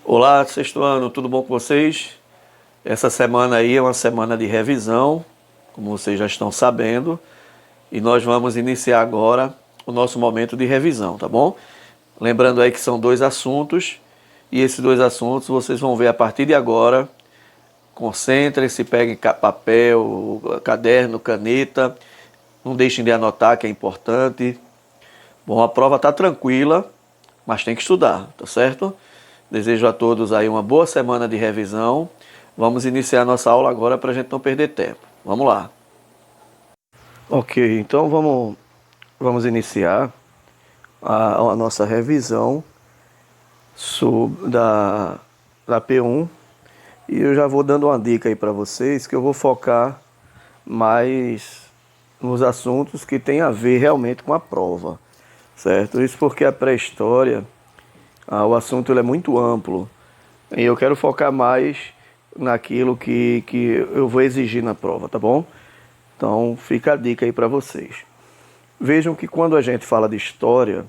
Olá, sexto ano, tudo bom com vocês? Essa semana aí é uma semana de revisão, como vocês já estão sabendo, e nós vamos iniciar agora o nosso momento de revisão, tá bom? Lembrando aí que são dois assuntos, e esses dois assuntos vocês vão ver a partir de agora. Concentrem-se, peguem papel, caderno, caneta, não deixem de anotar que é importante. Bom, a prova está tranquila, mas tem que estudar, tá certo? Desejo a todos aí uma boa semana de revisão. Vamos iniciar nossa aula agora para a gente não perder tempo. Vamos lá. Ok, então vamos iniciar a nossa revisão da P1. E eu já vou dando uma dica aí para vocês que eu vou focar mais nos assuntos que tem a ver realmente com a prova, certo? Isso porque a pré-história, o assunto ele é muito amplo e eu quero focar mais naquilo que eu vou exigir na prova, tá bom? Então fica a dica aí para vocês. Vejam que quando a gente fala de história,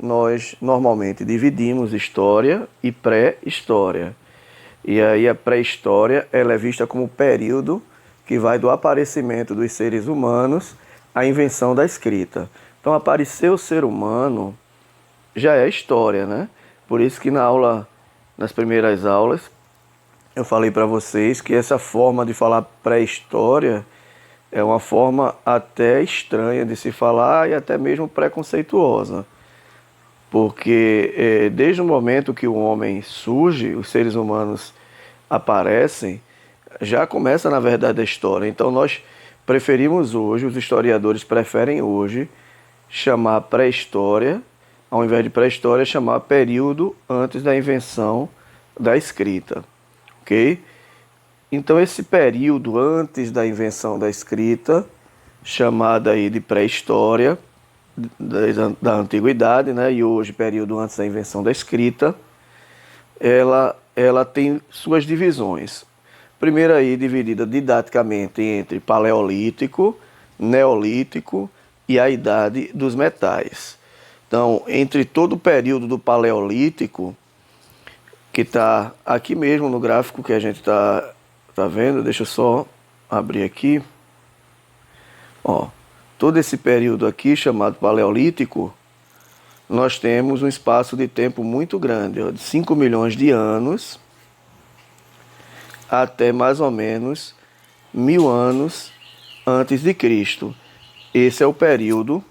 nós normalmente dividimos história e pré-história. E aí a pré-história ela é vista como o período que vai do aparecimento dos seres humanos à invenção da escrita. Então aparecer o ser humano já é história, né? Por isso que nas primeiras aulas, eu falei para vocês que essa forma de falar pré-história é uma forma até estranha de se falar e até mesmo preconceituosa. Porque desde o momento que o homem surge, os seres humanos aparecem, já começa na verdade a história. Então nós preferimos hoje, os historiadores preferem hoje, chamar pré-história, ao invés de pré-história, chamar período antes da invenção da escrita, ok? Então esse período antes da invenção da escrita, chamada aí de pré-história, da antiguidade, né? E hoje período antes da invenção da escrita, ela tem suas divisões. Primeiro aí dividida didaticamente entre paleolítico, neolítico e a idade dos metais. Então, entre todo o período do paleolítico, que está aqui mesmo no gráfico que a gente tá vendo, deixa eu só abrir aqui. Ó, todo esse período aqui, chamado paleolítico, nós temos um espaço de tempo muito grande, ó, de 5 milhões de anos até mais ou menos 1000 anos antes de Cristo. Esse é o período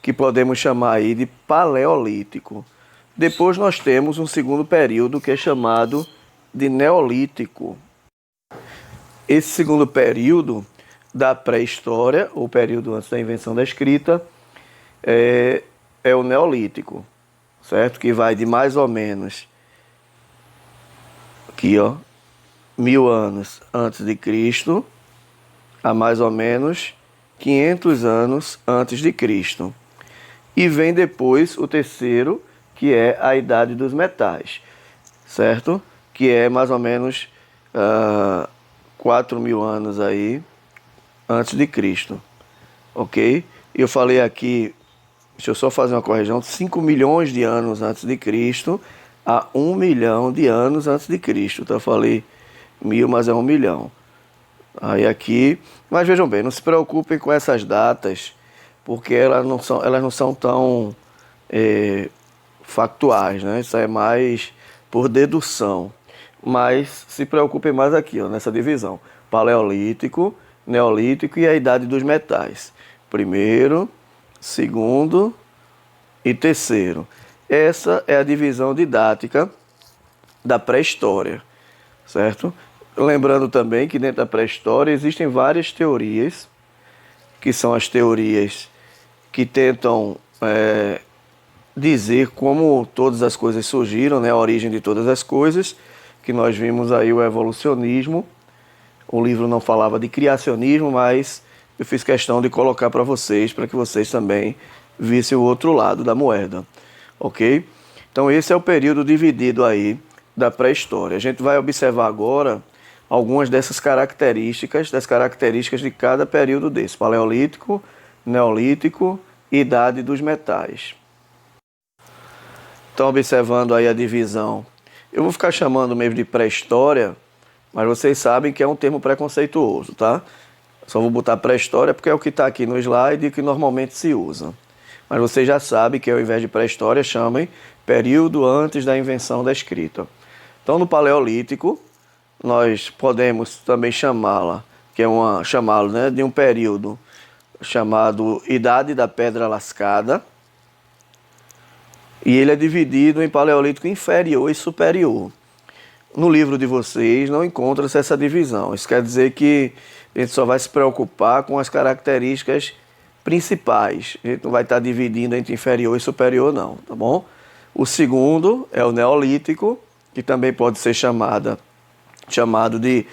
que podemos chamar aí de paleolítico. Depois nós temos um segundo período que é chamado de neolítico. Esse segundo período da pré-história, ou período antes da invenção da escrita, é o neolítico, certo? Que vai de mais ou menos aqui, ó, 1000 anos antes de Cristo a mais ou menos 500 anos antes de Cristo. E vem depois o terceiro, que é a idade dos metais, certo? Que é mais ou menos 4000 anos aí antes de Cristo, ok? Eu falei aqui, deixa eu só fazer uma correção, 5 milhões de anos antes de Cristo a 1 milhão de anos antes de Cristo. Então eu falei 1000, mas é 1 milhão. Aí aqui, mas vejam bem, não se preocupem com essas datas, porque elas não são tão factuais, né? Isso é mais por dedução. Mas se preocupem mais aqui, ó, nessa divisão: paleolítico, neolítico e a idade dos metais. Primeiro, segundo e terceiro. Essa é a divisão didática da pré-história, certo? Lembrando também que dentro da pré-história existem várias teorias, que são as teorias que tentam dizer como todas as coisas surgiram, né? A origem de todas as coisas, que nós vimos aí o evolucionismo. O livro não falava de criacionismo, mas eu fiz questão de colocar para vocês, para que vocês também vissem o outro lado da moeda, ok? Então esse é o período dividido aí da pré-história. A gente vai observar agora algumas dessas características, das características de cada período desse: paleolítico, neolítico e idade dos metais. Então, observando aí a divisão Eu vou ficar chamando mesmo de pré-história, mas vocês sabem que é um termo preconceituoso, tá? Só vou botar pré-história porque é o que está aqui no slide e que normalmente se usa. Mas vocês já sabem que ao invés de pré-história, chamem período antes da invenção da escrita. Então, no Paleolítico, nós podemos também chamá-lo, né, de um período chamado Idade da Pedra Lascada. E ele é dividido em Paleolítico inferior e superior. No livro de vocês não encontra-se essa divisão. Isso quer dizer que a gente só vai se preocupar com as características principais. A gente não vai estar dividindo entre inferior e superior, não, tá bom? O segundo é o Neolítico, que também pode ser chamado de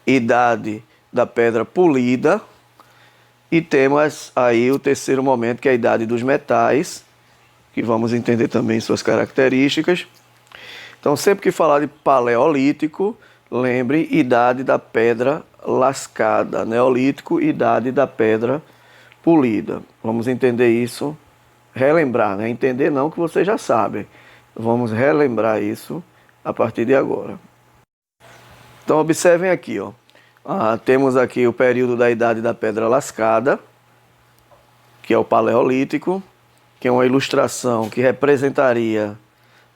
Idade da Pedra Polida. E temos aí o terceiro momento, que é a Idade dos Metais, que vamos entender também suas características. Então, sempre que falar de Paleolítico, lembre Idade da Pedra Lascada. Neolítico, Idade da Pedra Polida. Vamos entender isso, relembrar, né? Entender não, que vocês já sabem. Vamos relembrar isso a partir de agora. Então, observem aqui, ó. Temos aqui o período da Idade da Pedra Lascada, que é o Paleolítico, que é uma ilustração que representaria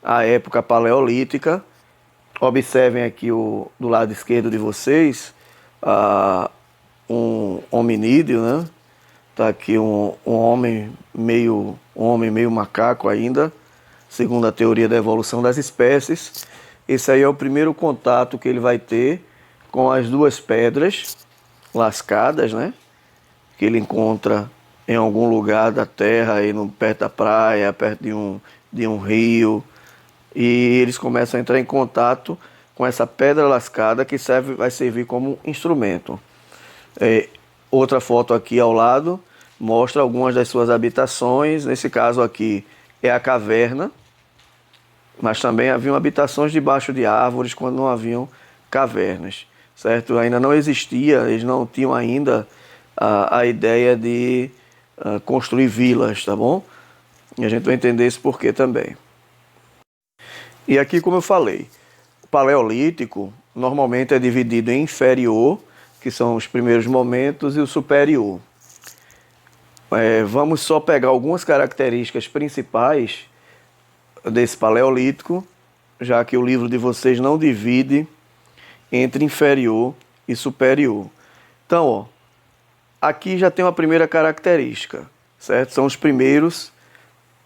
a época paleolítica. Observem aqui do lado esquerdo de vocês um hominídeo, né? Tá aqui um homem meio macaco ainda, segundo a teoria da evolução das espécies. Esse aí é o primeiro contato que ele vai ter com as duas pedras lascadas, né? Que ele encontra em algum lugar da terra, aí perto da praia, perto de um rio. E eles começam a entrar em contato com essa pedra lascada que vai servir como instrumento. Outra foto aqui ao lado mostra algumas das suas habitações. Nesse caso aqui é a caverna, mas também haviam habitações debaixo de árvores quando não haviam cavernas, certo? Ainda não existia, eles não tinham ainda a ideia de construir vilas, tá bom? E a gente vai entender isso porquê também. E aqui, como eu falei, o Paleolítico normalmente é dividido em inferior, que são os primeiros momentos, e o superior. Vamos só pegar algumas características principais desse Paleolítico, já que o livro de vocês não divide entre inferior e superior. Então, ó, aqui já tem uma primeira característica, certo? São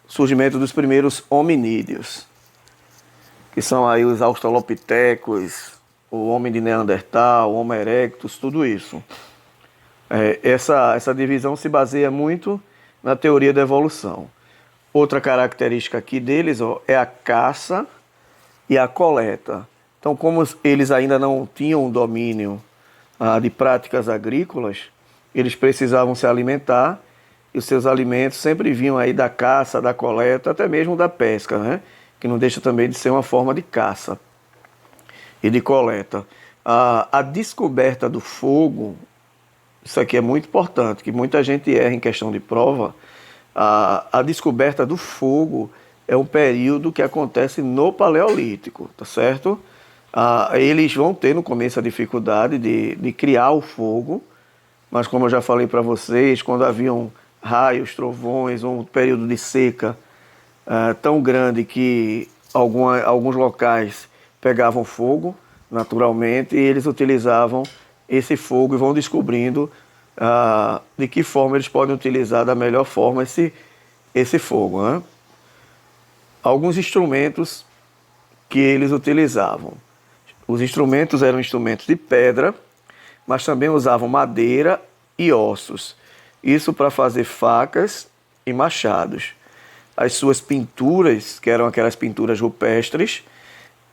surgimento dos primeiros hominídeos, que são aí os australopitecos, o homem de Neandertal, o Homo erectus, tudo isso. Essa divisão se baseia muito na teoria da evolução. Outra característica aqui deles, ó, é a caça e a coleta. Então, como eles ainda não tinham domínio de práticas agrícolas, eles precisavam se alimentar, e os seus alimentos sempre vinham aí da caça, da coleta, até mesmo da pesca, né? Que não deixa também de ser uma forma de caça e de coleta. A descoberta do fogo, isso aqui é muito importante, que muita gente erra em questão de prova. A descoberta do fogo é um período que acontece no Paleolítico, tá certo? Eles vão ter no começo a dificuldade de criar o fogo, mas como eu já falei para vocês, quando haviam raios, trovões, um período de seca tão grande que alguns locais pegavam fogo naturalmente, e eles utilizavam esse fogo e vão descobrindo de que forma eles podem utilizar da melhor forma esse fogo, né? Alguns instrumentos que eles utilizavam. Os instrumentos eram instrumentos de pedra, mas também usavam madeira e ossos. Isso para fazer facas e machados. As suas pinturas, que eram aquelas pinturas rupestres,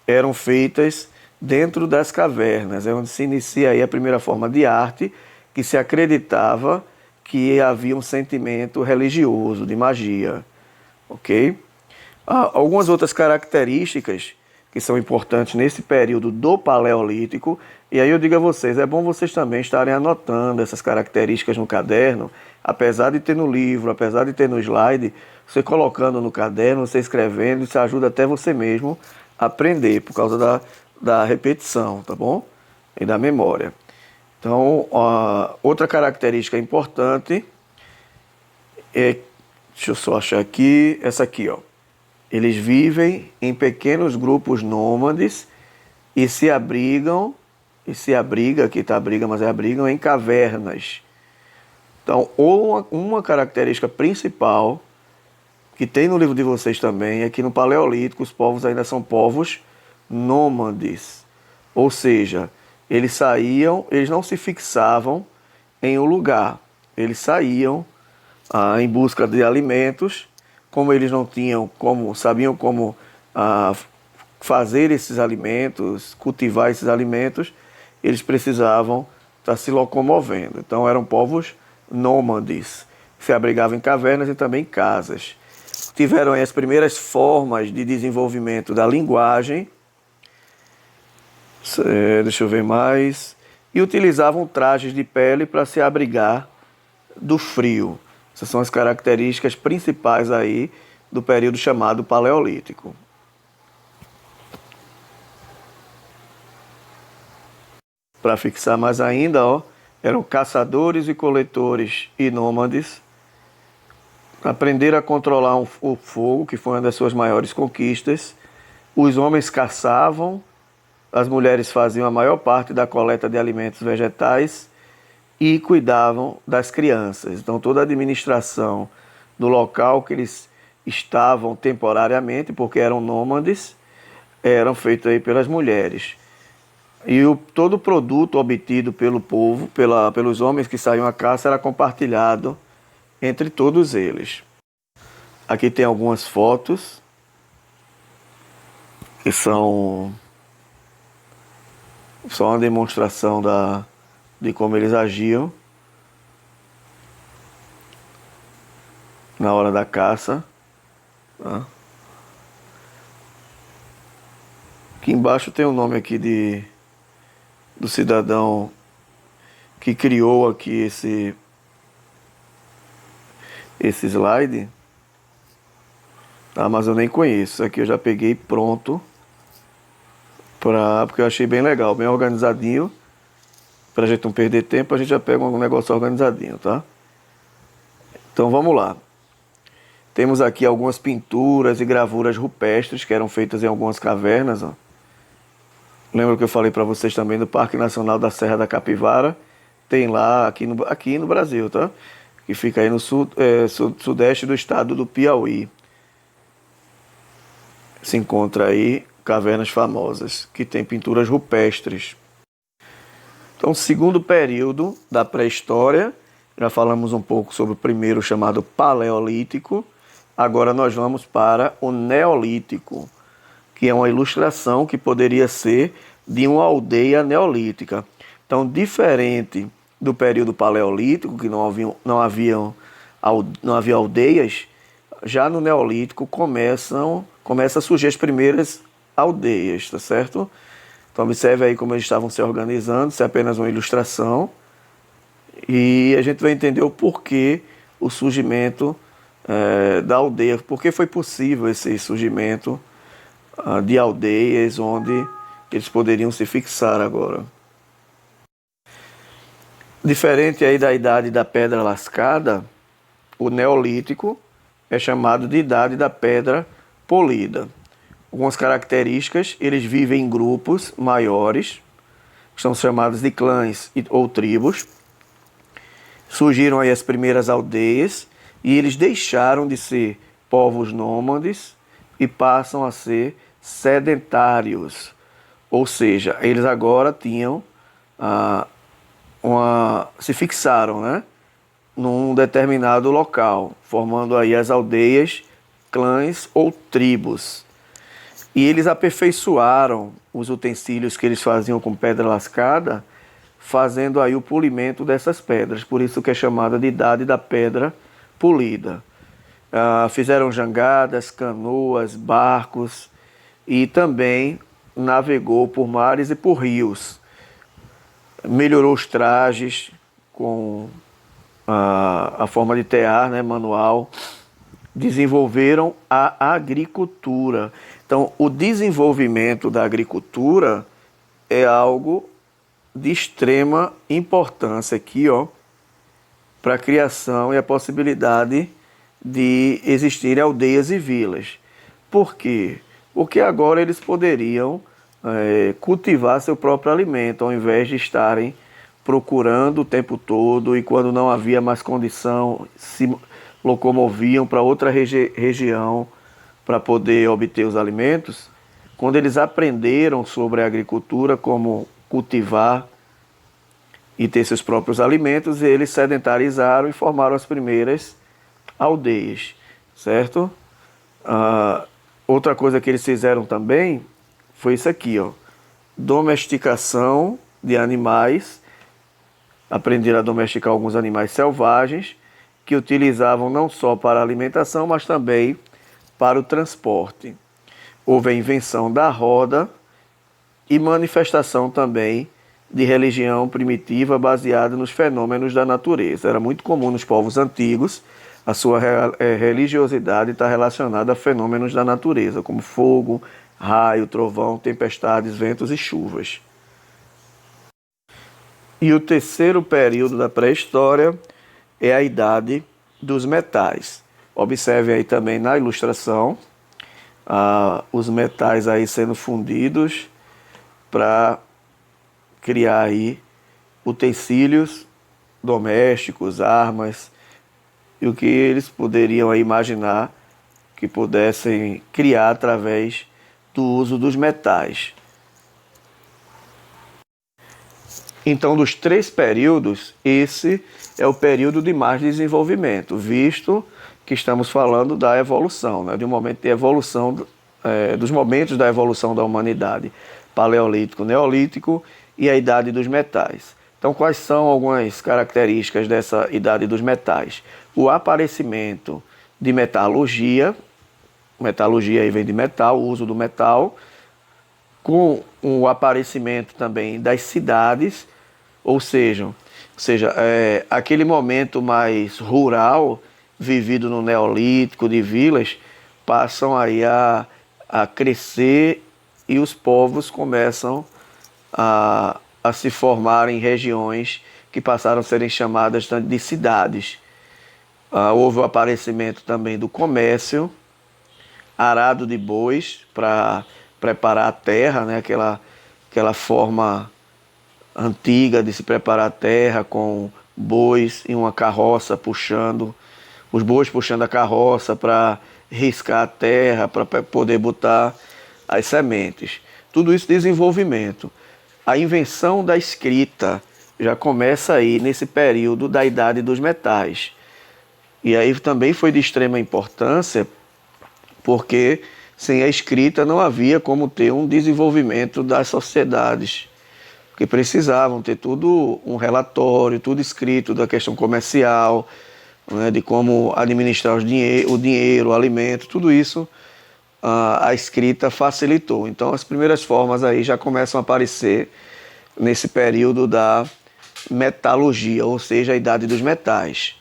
eram feitas dentro das cavernas. É onde se inicia aí a primeira forma de arte, que se acreditava que havia um sentimento religioso, de magia. Ok? Algumas outras características que são importantes nesse período do Paleolítico, e aí eu digo a vocês, é bom vocês também estarem anotando essas características no caderno, apesar de ter no livro, apesar de ter no slide, você colocando no caderno, você escrevendo, isso ajuda até você mesmo aprender, por causa da repetição, tá bom? E da memória. Então, outra característica importante é, deixa eu só achar aqui, essa aqui, ó. Eles vivem em pequenos grupos nômades e se abrigam, aqui está abriga, mas é abrigam em cavernas. Então, uma característica principal que tem no livro de vocês também é que no Paleolítico os povos ainda são povos nômades. Ou seja, eles não se fixavam em um lugar. Eles saíam em busca de alimentos. Como eles não sabiam como fazer esses alimentos, cultivar esses alimentos, eles precisavam estar se locomovendo. Então eram povos nômades, se abrigavam em cavernas e também em casas. Tiveram as primeiras formas de desenvolvimento da linguagem, deixa eu ver mais, e utilizavam trajes de pele para se abrigar do frio. Essas são as características principais aí do período chamado Paleolítico. Para fixar mais ainda, ó, eram caçadores e coletores e nômades. Aprenderam a controlar o fogo, que foi uma das suas maiores conquistas. Os homens caçavam, as mulheres faziam a maior parte da coleta de alimentos vegetais e cuidavam das crianças. Então toda a administração do local que eles estavam temporariamente, porque eram nômades, eram feitas aí pelas mulheres. E todo o produto obtido pelo povo, pelos homens que saíam à caça, era compartilhado entre todos eles. Aqui tem algumas fotos que são só uma demonstração de como eles agiam na hora da caça. Tá? Aqui embaixo tem o nome aqui do cidadão que criou aqui esse slide, tá? Mas eu nem conheço. Isso aqui eu já peguei pronto porque eu achei bem legal, bem organizadinho. Pra gente não perder tempo, a gente já pega um negócio organizadinho, tá? Então vamos lá. Temos aqui algumas pinturas e gravuras rupestres que eram feitas em algumas cavernas, ó. Lembra que eu falei para vocês também do Parque Nacional da Serra da Capivara? Tem lá aqui no Brasil, tá? Que fica aí no sudeste do estado do Piauí. Se encontra aí cavernas famosas, que tem pinturas rupestres. Então, segundo período da pré-história, já falamos um pouco sobre o primeiro chamado Paleolítico. Agora nós vamos para o Neolítico, que é uma ilustração que poderia ser de uma aldeia neolítica. Então, diferente do período Paleolítico, que não havia aldeias, já no Neolítico começa a surgir as primeiras aldeias, tá certo? Então observe aí como eles estavam se organizando, isso é apenas uma ilustração. E a gente vai entender o porquê o surgimento da aldeia, porque foi possível esse surgimento de aldeias onde eles poderiam se fixar agora. Diferente aí da idade da pedra lascada, o Neolítico é chamado de idade da pedra polida. Algumas características: eles vivem em grupos maiores, que são chamados de clãs ou tribos. Surgiram aí as primeiras aldeias e eles deixaram de ser povos nômades e passam a ser sedentários. Ou seja, eles agora tinham se fixaram, né, num determinado local, formando aí as aldeias, clãs ou tribos. E eles aperfeiçoaram os utensílios que eles faziam com pedra lascada, fazendo aí o polimento dessas pedras. Por isso que é chamada de idade da pedra polida. Fizeram jangadas, canoas, barcos e também navegou por mares e por rios. Melhorou os trajes com a forma de tear, né, manual. Desenvolveram a agricultura. Então Então, o desenvolvimento da agricultura é algo de extrema importância aqui, ó, para a criação e a possibilidade de existirem aldeias e vilas. Por quê? Porque agora eles poderiam cultivar seu próprio alimento, ao invés de estarem procurando o tempo todo e quando não havia mais condição, se locomoviam para outra região para poder obter os alimentos. Quando eles aprenderam sobre a agricultura, como cultivar e ter seus próprios alimentos, eles sedentarizaram e formaram as primeiras aldeias, certo? Outra coisa que eles fizeram também foi isso aqui, ó, domesticação de animais. Aprenderam a domesticar alguns animais selvagens que utilizavam não só para a alimentação, mas também para o transporte. Houve a invenção da roda e manifestação também de religião primitiva baseada nos fenômenos da natureza. Era muito comum nos povos antigos a sua religiosidade estar relacionada a fenômenos da natureza, como fogo, raio, trovão, tempestades, ventos e chuvas. E o terceiro período da pré-história é a idade dos metais. Observe aí também na ilustração os metais aí sendo fundidos para criar aí utensílios domésticos, armas e o que eles poderiam aí imaginar que pudessem criar através do uso dos metais. Então, dos três períodos, esse é o período de mais desenvolvimento, visto que estamos falando da evolução, né? De um momento de evolução, dos momentos da evolução da humanidade, paleolítico, neolítico e a idade dos metais. Então, quais são algumas características dessa idade dos metais? O aparecimento de metalurgia aí vem de metal, o uso do metal, com o aparecimento também das cidades, ou seja, aquele momento mais rural, vivido no Neolítico, de vilas, passam aí a crescer e os povos começam a se formar em regiões que passaram a serem chamadas de cidades. Houve o aparecimento também do comércio, arado de bois para preparar a terra, né? Aquela forma antiga de se preparar a terra com bois e uma carroça puxando, os bois puxando a carroça para riscar a terra, para poder botar as sementes. Tudo isso desenvolvimento. A invenção da escrita já começa aí nesse período da idade dos metais. E aí também foi de extrema importância, porque sem a escrita não havia como ter um desenvolvimento das sociedades, porque precisavam ter tudo um relatório, tudo escrito da questão comercial, né, de como administrar o dinheiro, o alimento, tudo isso a escrita facilitou. Então as primeiras formas aí já começam a aparecer nesse período da metalurgia, ou seja, a idade dos metais.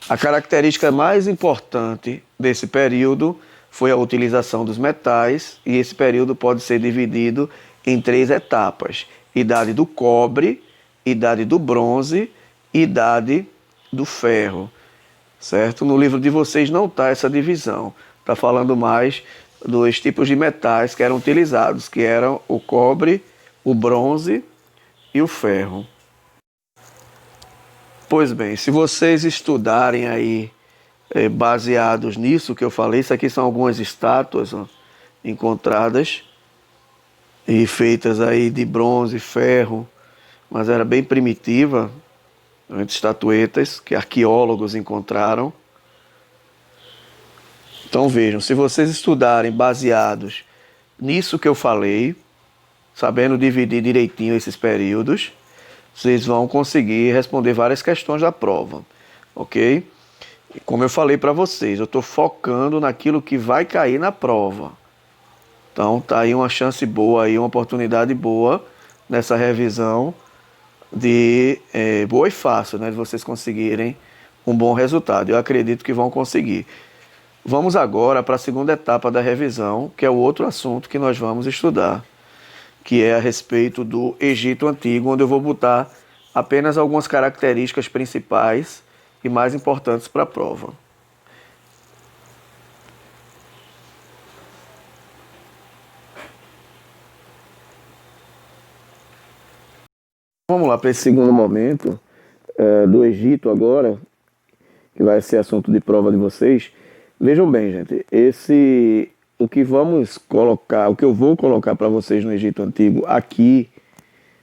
A característica mais importante desse período foi a utilização dos metais, e esse período pode ser dividido em três etapas: idade do cobre, idade do bronze e idade do ferro, certo? No livro de vocês não está essa divisão, está falando mais dos tipos de metais que eram utilizados, que eram o cobre, o bronze e o ferro. Pois bem, se vocês estudarem aí, baseados nisso que eu falei, isso aqui são algumas estátuas, ó, encontradas e feitas aí de bronze, ferro, mas era bem primitiva, estatuetas que arqueólogos encontraram. Então vejam, se vocês estudarem baseados nisso que eu falei, sabendo dividir direitinho esses períodos, vocês vão conseguir responder várias questões da prova, ok? E como eu falei para vocês, eu estou focando naquilo que vai cair na prova. Então tá aí uma chance boa, aí uma oportunidade boa nessa revisão boa e fácil, né, de vocês conseguirem um bom resultado. Eu acredito que vão conseguir. Vamos agora para a segunda etapa da revisão, que é o outro assunto que nós vamos estudar, que é a respeito do Egito Antigo, onde eu vou botar apenas algumas características principais e mais importantes para a prova. Vamos lá para esse segundo momento do Egito agora, que vai ser assunto de prova de vocês. Vejam bem, gente, o que eu vou colocar para vocês no Egito Antigo aqui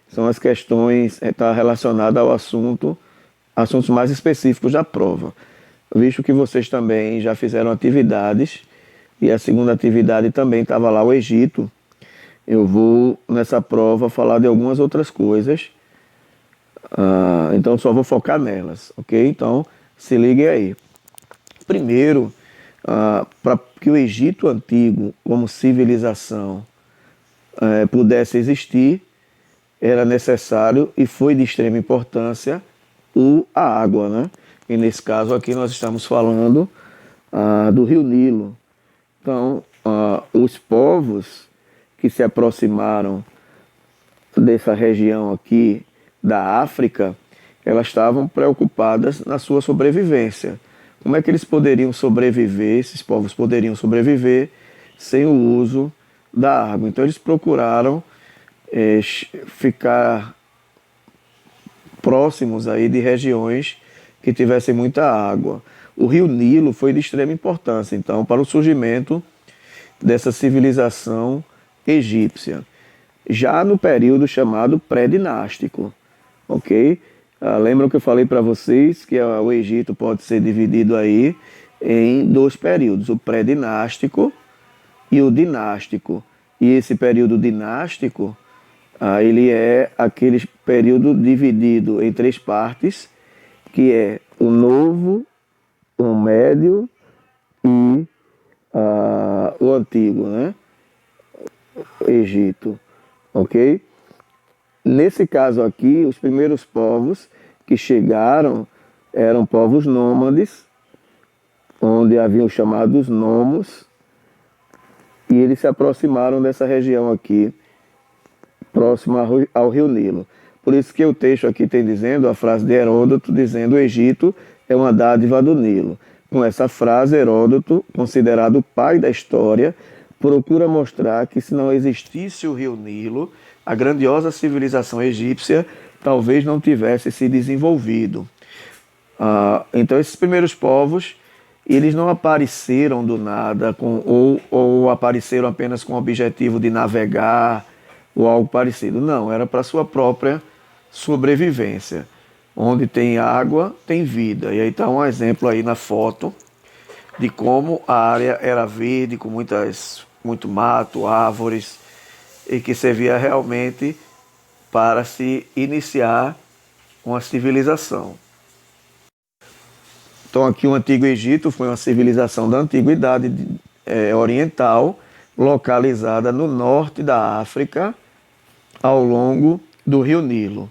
são as questões relacionadas ao assuntos mais específicos da prova. Visto que vocês também já fizeram atividades e a segunda atividade também estava lá o Egito, eu vou nessa prova falar de algumas outras coisas. Então só vou focar nelas, ok? Então se liguem aí. Primeiro, para que o Egito Antigo como civilização pudesse existir, era necessário e foi de extrema importância a água, né? E nesse caso aqui nós estamos falando do Rio Nilo. Então, os povos que se aproximaram dessa região aqui da África, elas estavam preocupadas na sua sobrevivência. Como é que eles poderiam sobreviver, esses povos poderiam sobreviver sem o uso da água? Então eles procuraram ficar próximos aí de regiões que tivessem muita água. O Rio Nilo foi de extrema importância, então, para o surgimento dessa civilização egípcia, já no período chamado pré-dinástico, ok? Lembram que eu falei para vocês que o Egito pode ser dividido aí em dois períodos, o pré-dinástico e o dinástico. E esse período dinástico, ele é aquele período dividido em três partes, que é o Novo, o Médio e o Antigo, né? Egito, ok? Nesse caso aqui, os primeiros povos que chegaram eram povos nômades, onde haviam chamados nomos, e eles se aproximaram dessa região aqui, próxima ao Rio Nilo. Por isso que o texto aqui tem dizendo, a frase de Heródoto, dizendo: o Egito é uma dádiva do Nilo. Com essa frase, Heródoto, considerado o pai da história, procura mostrar que se não existisse o Rio Nilo, a grandiosa civilização egípcia talvez não tivesse se desenvolvido. Então esses primeiros povos, eles não apareceram do nada, ou apareceram apenas com o objetivo de navegar, ou algo parecido. Não, era para sua própria sobrevivência. Onde tem água, tem vida. E aí está um exemplo aí na foto de como a área era verde, com muito mato, árvores, e que servia realmente para se iniciar uma civilização. Então aqui o Antigo Egito foi uma civilização da antiguidade oriental, localizada no norte da África, ao longo do Rio Nilo.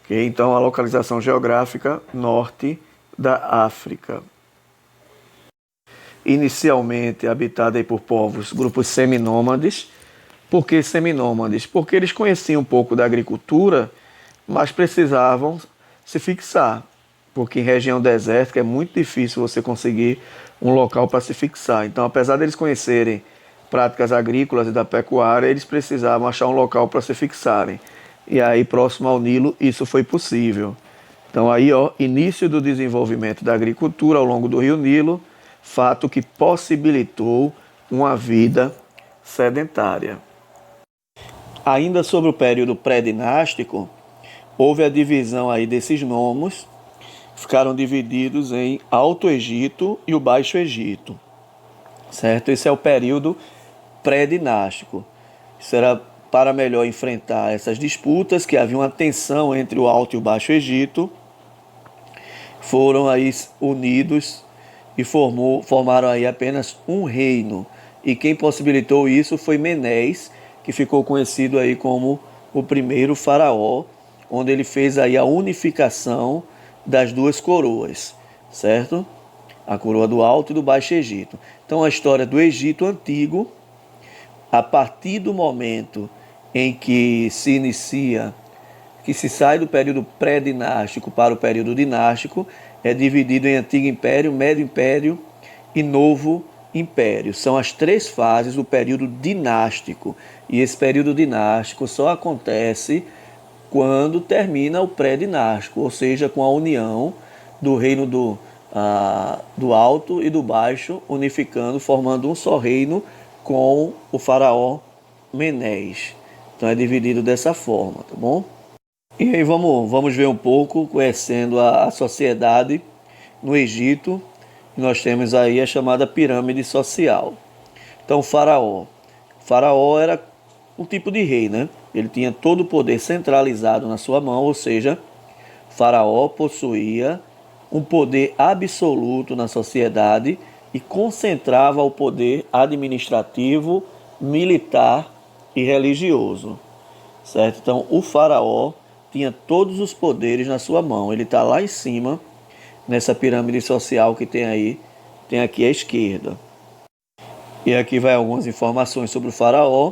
Okay? Então a localização geográfica norte da África. Inicialmente habitada aí por grupos seminômades. Por que seminômades? Porque eles conheciam um pouco da agricultura, mas precisavam se fixar. Porque em região desértica é muito difícil você conseguir um local para se fixar. Então, apesar deles conhecerem práticas agrícolas e da pecuária, eles precisavam achar um local para se fixarem. E aí, próximo ao Nilo, isso foi possível. Então, aí, início do desenvolvimento da agricultura ao longo do Rio Nilo, fato que possibilitou uma vida sedentária. Ainda sobre o período pré-dinástico, houve a divisão aí desses nomos, ficaram divididos em Alto Egito e o Baixo Egito, certo? Esse é o período pré-dinástico. Isso era para melhor enfrentar essas disputas, que havia uma tensão entre o Alto e o Baixo Egito, foram aí unidos e formaram aí apenas um reino. E quem possibilitou isso foi Menes, que ficou conhecido aí como o primeiro faraó, onde ele fez aí a unificação das duas coroas, certo? a coroa do Alto e do Baixo Egito. Então a história do Egito Antigo, a partir do momento em que se inicia, que se sai do período pré-dinástico para o período dinástico, é dividido em Antigo Império, Médio Império e Novo Império. São as três fases do período dinástico. E esse período dinástico só acontece quando termina o pré-dinástico, ou seja, com a união do reino do Alto e do Baixo, unificando, formando um só reino com o faraó Menés. Então é dividido dessa forma, tá bom? E aí vamos ver um pouco, conhecendo a sociedade no Egito. Nós temos aí a chamada pirâmide social. Então o faraó. O faraó era um tipo de rei, né? Ele tinha todo o poder centralizado na sua mão, ou seja, o faraó possuía um poder absoluto na sociedade e concentrava o poder administrativo, militar e religioso, certo? Então o faraó tinha todos os poderes na sua mão. Ele está lá em cima, nessa pirâmide social que tem aí, tem aqui à esquerda. E aqui vai algumas informações sobre o faraó.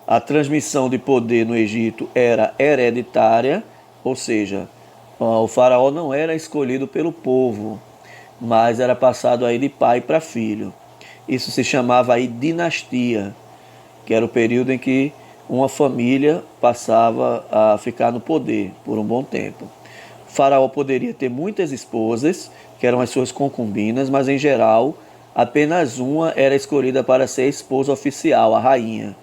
A transmissão de poder no Egito era hereditária, ou seja, o faraó não era escolhido pelo povo, mas era passado aí de pai para filho. Isso se chamava aí dinastia, que era o período em que uma família passava a ficar no poder por um bom tempo. O faraó poderia ter muitas esposas, que eram as suas concubinas, mas em geral apenas uma era escolhida para ser a esposa oficial, a rainha.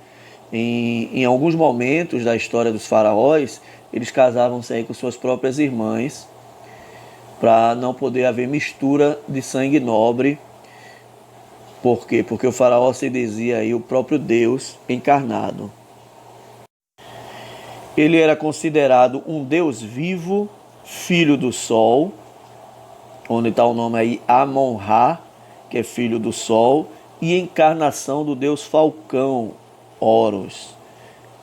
Em alguns momentos da história dos faraós, eles casavam-se aí com suas próprias irmãs, para não poder haver mistura de sangue nobre. Por quê? Porque o faraó se dizia aí o próprio Deus encarnado. Ele era considerado um Deus vivo, filho do sol, onde está o nome aí Amon-Ra, que é filho do sol, e encarnação do Deus Falcão, Horus.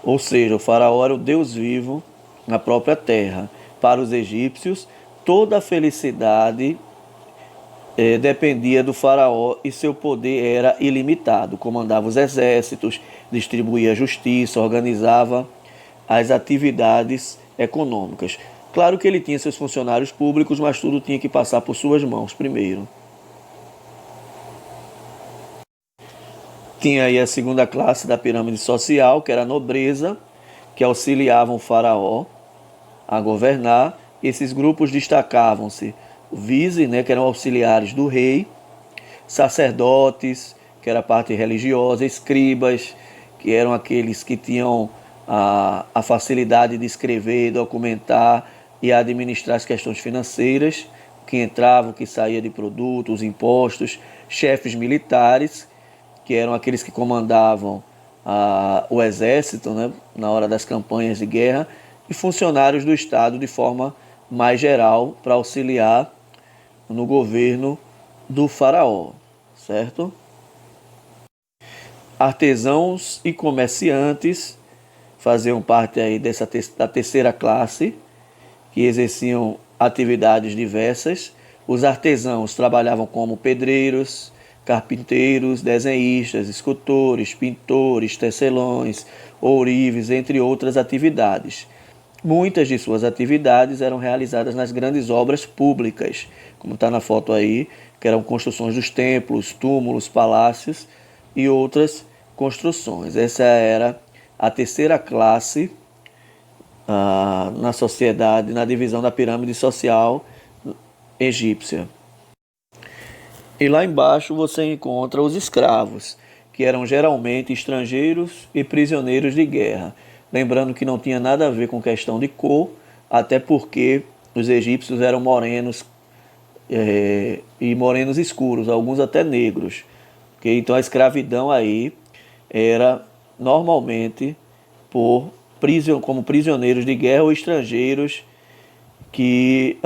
Ou seja, o faraó era o Deus vivo na própria terra. Para os egípcios, toda a felicidade dependia do faraó e seu poder era ilimitado. Comandava os exércitos, distribuía a justiça, organizava as atividades econômicas. Claro que ele tinha seus funcionários públicos, mas tudo tinha que passar por suas mãos primeiro. Tinha aí a segunda classe da pirâmide social, que era a nobreza, que auxiliavam o faraó a governar. Esses grupos destacavam-se o vice, né, que eram auxiliares do rei, sacerdotes, que era a parte religiosa, escribas, que eram aqueles que tinham a facilidade de escrever, documentar e administrar as questões financeiras, o que entrava, o que saía de produtos, os impostos, chefes militares, que eram aqueles que comandavam o exército, né, na hora das campanhas de guerra, e funcionários do Estado de forma mais geral para auxiliar no governo do faraó, certo? Artesãos e comerciantes faziam parte aí da terceira classe, que exerciam atividades diversas. Os artesãos trabalhavam como pedreiros, carpinteiros, desenhistas, escultores, pintores, tecelões, ourives, entre outras atividades. Muitas de suas atividades eram realizadas nas grandes obras públicas, como está na foto aí, que eram construções dos templos, túmulos, palácios e outras construções. Essa era a terceira classe na sociedade, na divisão da pirâmide social egípcia. E lá embaixo você encontra os escravos, que eram geralmente estrangeiros e prisioneiros de guerra. Lembrando que não tinha nada a ver com questão de cor, até porque os egípcios eram morenos e morenos escuros, alguns até negros. Okay? Então a escravidão aí era normalmente como prisioneiros de guerra ou estrangeiros que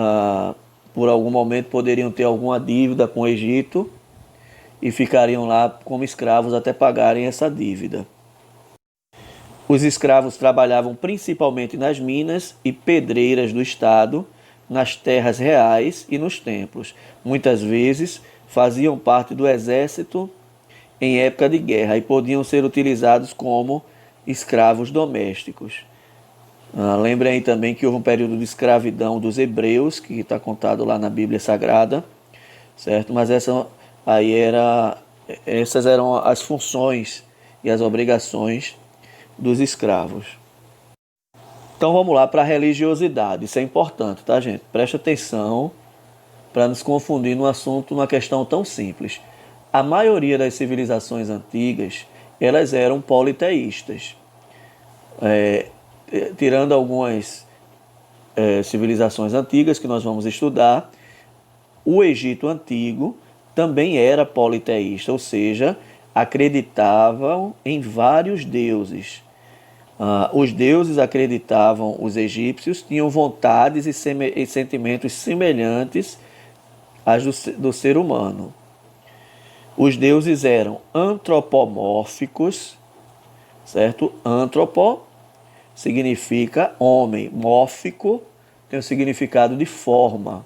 por algum momento poderiam ter alguma dívida com o Egito e ficariam lá como escravos até pagarem essa dívida. Os escravos trabalhavam principalmente nas minas e pedreiras do estado, nas terras reais e nos templos. Muitas vezes faziam parte do exército em época de guerra e podiam ser utilizados como escravos domésticos. Lembrem aí também que houve um período de escravidão dos hebreus, que está contado lá na Bíblia Sagrada, certo? Mas essas eram as funções e as obrigações dos escravos. Então vamos lá para a religiosidade. Isso é importante, tá, gente? Preste atenção para nos confundir no assunto, numa questão tão simples. A maioria das civilizações antigas, elas eram politeístas. Tirando algumas civilizações antigas que nós vamos estudar, o Egito Antigo também era politeísta, ou seja, acreditavam em vários deuses. Os deuses acreditavam, os egípcios tinham vontades e sentimentos semelhantes às do ser humano. Os deuses eram antropomórficos, certo? Antropo significa homem, mórfico tem o significado de forma.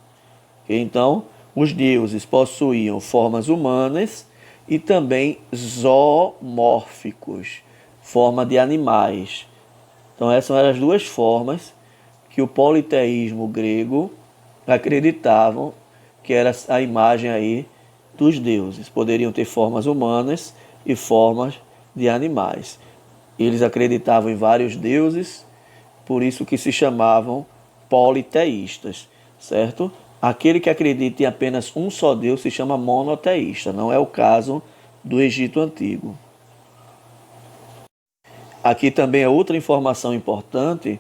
Então, os deuses possuíam formas humanas e também zoomórficos, forma de animais. Então, essas eram as duas formas que o politeísmo grego acreditavam que era a imagem aí dos deuses. Poderiam ter formas humanas e formas de animais. Eles acreditavam em vários deuses, por isso que se chamavam politeístas, certo? Aquele que acredita em apenas um só Deus se chama monoteísta, não é o caso do Egito Antigo. Aqui também é outra informação importante,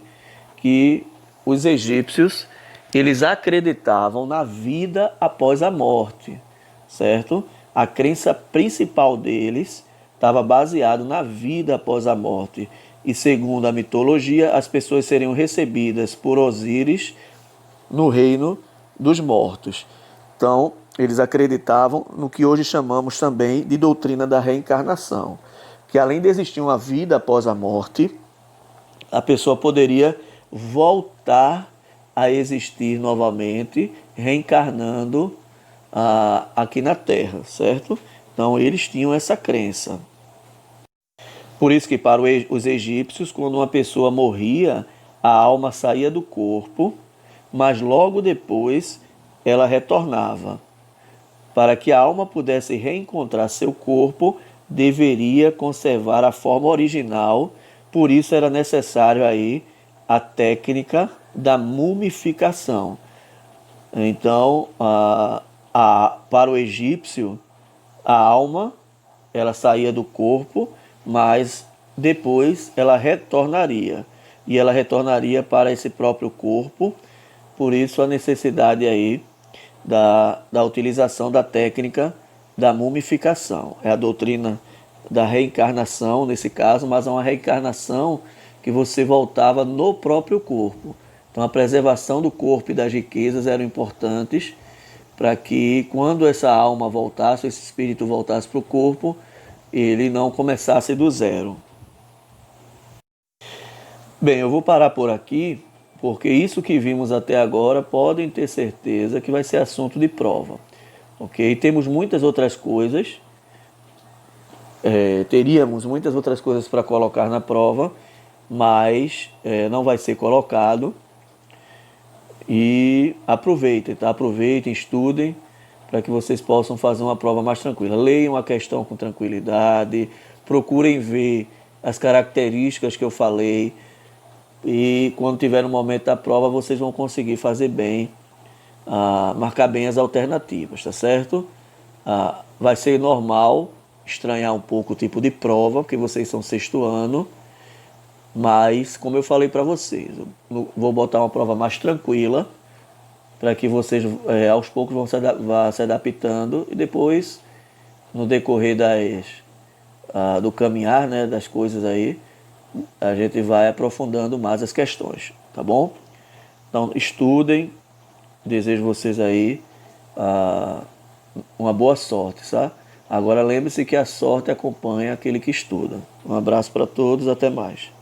que os egípcios, eles acreditavam na vida após a morte, certo? A crença principal deles estava baseada na vida após a morte. E segundo a mitologia, as pessoas seriam recebidas por Osíris no reino dos mortos. Então, eles acreditavam no que hoje chamamos também de doutrina da reencarnação, que além de existir uma vida após a morte, a pessoa poderia voltar a existir novamente, reencarnando aqui na Terra, certo? Então, eles tinham essa crença. Por isso que para os egípcios, quando uma pessoa morria, a alma saía do corpo, mas logo depois ela retornava. Para que a alma pudesse reencontrar seu corpo, deveria conservar a forma original, por isso era necessário aí a técnica da mumificação. Então, para o egípcio, a alma ela saía do corpo, mas depois ela retornaria. E ela retornaria para esse próprio corpo, por isso a necessidade aí da utilização da técnica da mumificação. É a doutrina da reencarnação, nesse caso, mas é uma reencarnação que você voltava no próprio corpo. Então a preservação do corpo e das riquezas eram importantes para que quando essa alma voltasse, esse espírito voltasse para o corpo, ele não começasse do zero. Bem, eu vou parar por aqui, porque isso que vimos até agora podem ter certeza que vai ser assunto de prova. Ok? Temos muitas outras coisas, teríamos muitas outras coisas para colocar na prova, mas não vai ser colocado. E aproveitem, tá? Aproveitem, estudem, para que vocês possam fazer uma prova mais tranquila. Leiam a questão com tranquilidade, procurem ver as características que eu falei, e quando tiver no momento da prova, vocês vão conseguir fazer bem, marcar bem as alternativas, tá certo? Vai ser normal estranhar um pouco o tipo de prova, porque vocês são sexto ano, mas, como eu falei para vocês, eu vou botar uma prova mais tranquila, para que vocês aos poucos vão se adaptando, e depois, no decorrer do caminhar, né, das coisas aí, a gente vai aprofundando mais as questões, tá bom? Então, estudem, desejo vocês aí uma boa sorte, tá? Agora lembre-se que a sorte acompanha aquele que estuda. Um abraço para todos, até mais.